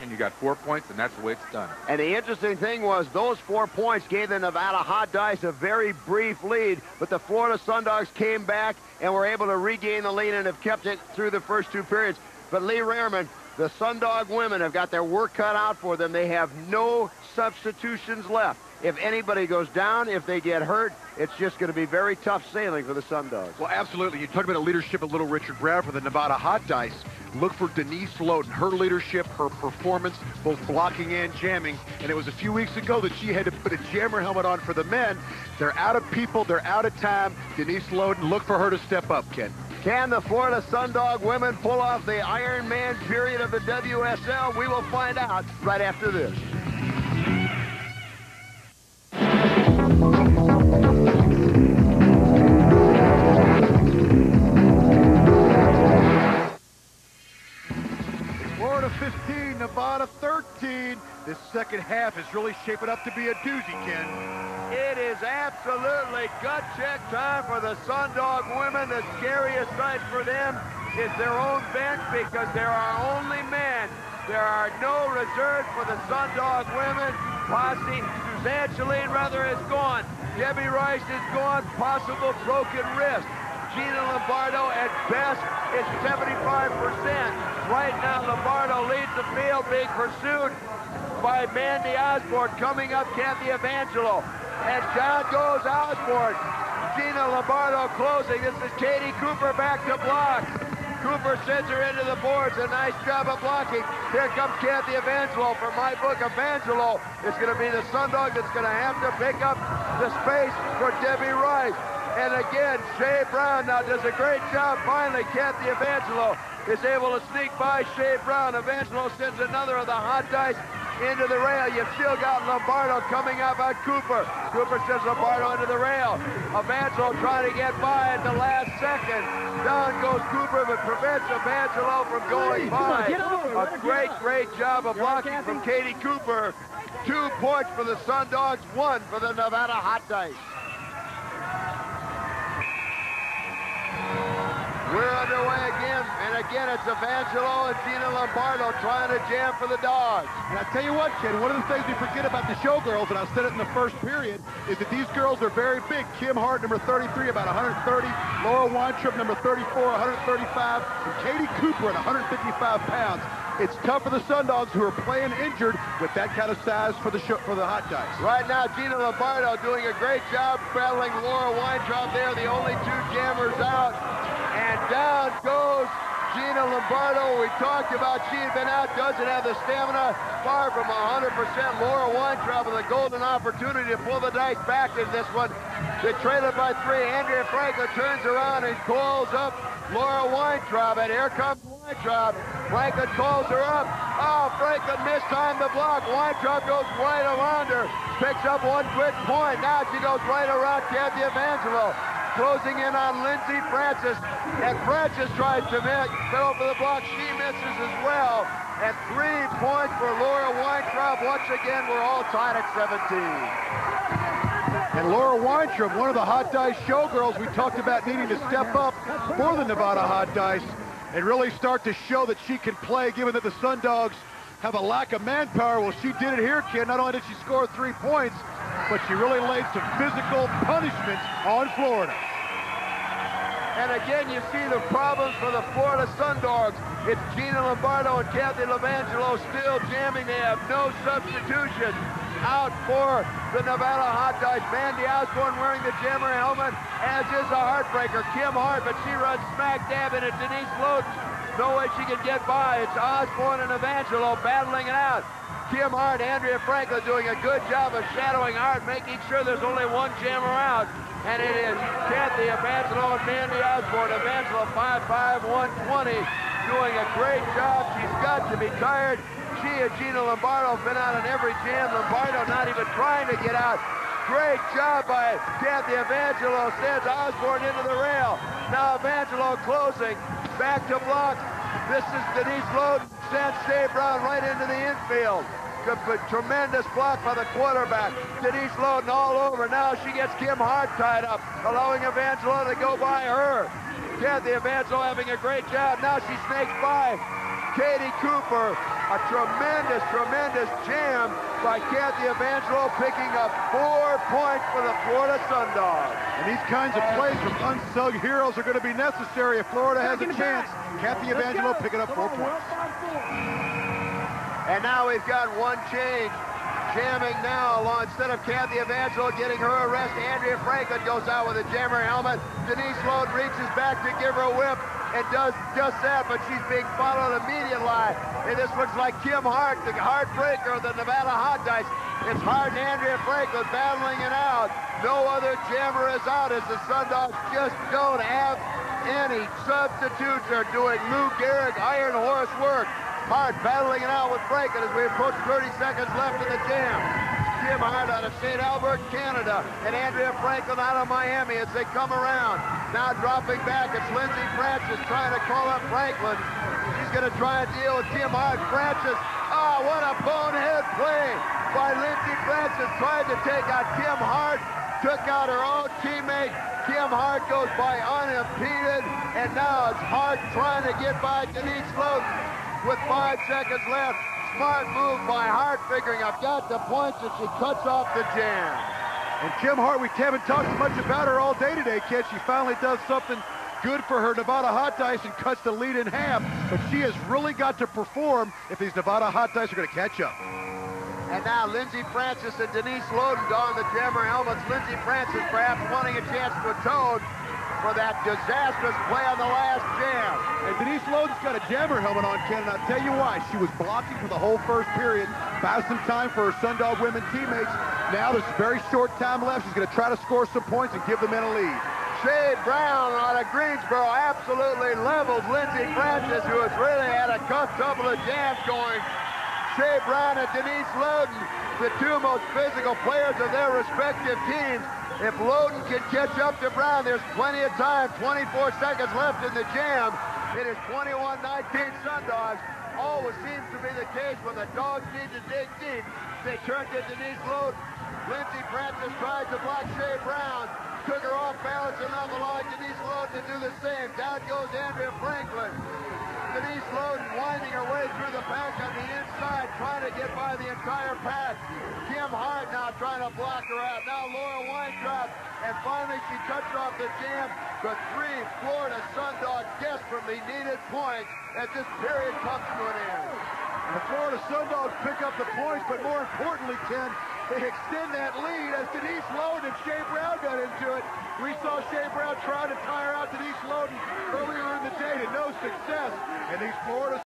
and you got 4 points, and that's the way it's done. And the interesting thing was those 4 points gave the Nevada Hot Dice a very brief lead, but the Florida Sundogs came back and were able to regain the lead and have kept it through the first 2 periods. But Lee Rehrman, the Sundog women have got their work cut out for them. They have no substitutions left. If anybody goes down, if they get hurt, it's just going to be very tough sailing for the Sundogs. Well, absolutely. You talked about a leadership of little Richard Brown for the Nevada Hot Dice. Look for Denise Loden, her leadership, her performance, both blocking and jamming. And it was a few weeks ago that she had to put a jammer helmet on for the men. They're out of people. They're out of time. Denise Loden, look for her to step up, Ken. Can the Florida Sundog women pull off the Iron Man period of the WSL? We will find out right after this. Florida 15, Nevada 13. This second half is really shaping up to be a doozy, Ken. It is absolutely gut check time for the Sundog women. The scariest sight for them is their own bench because there are only men. There are no reserves for the Sundog women. Posse, Suzanne Chalene rather is gone. Debbie Rice is gone, possible broken wrist. Gina Lombardo at best is 75%. Right now Lombardo leads the field, being pursued by Mandy Osborne. Coming up, Kathy Evangelo. And down goes Osborne. Gina Lombardo closing. This is Katie Cooper back to block. Cooper sends her into the boards. A nice job of blocking. Here comes Kathy Evangelo. From my book, Evangelo is going to be the Sundog that's going to have to pick up the space for Debbie Rice. And again, Shea Brown now does a great job. Finally, Kathy Evangelo is able to sneak by Shea Brown. Evangelo sends another of the Hot Dice into the rail. You've still got Lombardo coming up on Cooper. Cooper sends Lombardo into the rail. Evangelo trying to get by at the last second. Down goes Cooper, but prevents Evangelo from going by. A great job of blocking from Katie Cooper. 2 points for the Sundogs, 1 for the Nevada Hot Dice. We're underway again, and again it's Evangelo and Gina Lombardo trying to jam for the Dogs. And I tell you what, Ken, one of the things we forget about the showgirls, and I said it in the first period, is that these girls are very big. Kim Hart, number 33, about 130. Laura Weintraub, number 34, 135. And Katie Cooper at 155 pounds. It's tough for the Sundogs, who are playing injured with that kind of size for the Hot Dice. Right now, Gina Lombardo doing a great job battling Laura Weintraub there, the only 2 jammers out. And down goes Gina Lombardo. We talked about she had been out, doesn't have the stamina, far from 100%. Laura Weintraub with a golden opportunity to pull the dice back in this one. They trailed by 3. Andrea Franklin turns around and calls up Laura Weintraub, and here comes Weintraub. Franklin calls her up. Oh, Franklin mistimed the block. Weintraub goes right around her, picks up 1 quick point. Now she goes right around Kathy Evangelo. Closing in on Lindsey Francis, and Francis tries to fill for the block. She misses as well, and 3 points for Laura Weintraub. Once again, we're all tied at 17. And Laura Weintraub, one of the Hot Dice showgirls, we talked about needing to step up for the Nevada Hot Dice and really start to show that she can play, given that the Sundogs have a lack of manpower. Well, she did it here, Ken. Not only did she score 3 points, but she really laid some physical punishments on Florida. And again, you see the problems for the Florida Sundogs. It's Gina Lombardo and Kathy Evangelo still jamming. They have no substitution. Out for the Nevada Hot Dice. Mandy Osborne wearing the jammer helmet, as is a heartbreaker, Kim Hart, but she runs smack dab into Denise Loden. No way she can get by. It's Osborne and Evangelo battling it out. Kim Hart, Andrea Franklin doing a good job of shadowing Hart, making sure there's only 1 jammer out. And it is Kathy Evangelo and Mandy Osborne. Evangelo 5'5", 120, doing a great job. She's got to be tired. She and Gina Lombardo have been out on every jam. Lombardo not even trying to get out. Great job by Kathy Evangelo. Sends Osborne into the rail. Now Evangelo closing. Back to block. This is Denise Loden. Sends Shea Brown right into the infield. Tremendous block by the quarterback. Denise Loden all over. Now she gets Kim Hart tied up, allowing Evangelo to go by her. Kathy Evangelo having a great job. Now she snakes by Katie Cooper. A tremendous, tremendous jam by Kathy Evangelo, picking up 4 points for the Florida Sundogs. And these kinds of plays from unsung heroes are going to be necessary if Florida has a chance. Kathy Evangelo picking up 4 points. And now we've got one change. Jamming now along, instead of Kathy Evangelo getting her arrest, Andrea Franklin goes out with a jammer helmet. Denise Loden reaches back to give her a whip and does just that, but she's being followed immediately. And this looks like Kim Hart, the heartbreaker of the Nevada Hot Dice. It's Hart and Andrea Franklin battling it out. No other jammer is out as the Sundogs just don't have any substitutes. They're doing Lou Gehrig Iron Horse work. Hart battling it out with Franklin as we approach 30 seconds left in the jam. Kim Hart out of St. Albert, Canada, and Andrea Franklin out of Miami as they come around. Now dropping back, it's Lindsey Francis trying to call up Franklin. She's going to try and deal with Kim Hart. Francis, what a bonehead play by Lindsey Francis, tried to take out Kim Hart, took out her own teammate. Kim Hart goes by unimpeded, and now it's Hart trying to get by Denise Loden. With 5 seconds left, smart move by Hart, figuring I've got the points, and she cuts off the jam. And Kim Hart, we haven't talked much about her all day today, kid. She finally does something good for her Nevada Hot Dice and cuts the lead in half, but she has really got to perform if these Nevada Hot Dice are going to catch up. And now Lindsey Francis and Denise Loden don the jammer helmets. Lindsey Francis perhaps wanting a chance to atone for that disastrous play on the last jam. And Denise Loden's got a jammer helmet on, Ken, and I'll tell you why. She was blocking for the whole first period, bought some time for her Sundog women teammates. Now there's very short time left. She's going to try to score some points and give the men a lead. Shea Brown out of Greensboro absolutely levels Lindsey Francis, who has really had a couple of jams going. Shea Brown and Denise Loden, the two most physical players of their respective teams. If Loden can catch up to Brown, there's plenty of time. 24 seconds left in the jam. It is 21-19 Sundogs. Always seems to be the case when the dogs need to dig deep. They turn to Denise Loden. Lindsey Francis tried to block Shea Brown. Took her off balance enough, allowing Denise Loden to do the same. Down goes Andrea Franklin. Denise Loden winding her way through the pack on the inside, trying to get by the entire pack. Kim Hart now trying to block her out. Now Laura Weintraub, and finally she cuts off the jam. The 3 Florida Sundogs desperately needed points as this period comes to an end. The Florida Sundogs pick up the points, but more importantly, Ken, they extend that lead as Denise Loden and Shea Brown got into it. We saw Shea Brown try to tire out Denise Loden earlier in the day to no success. And these Florida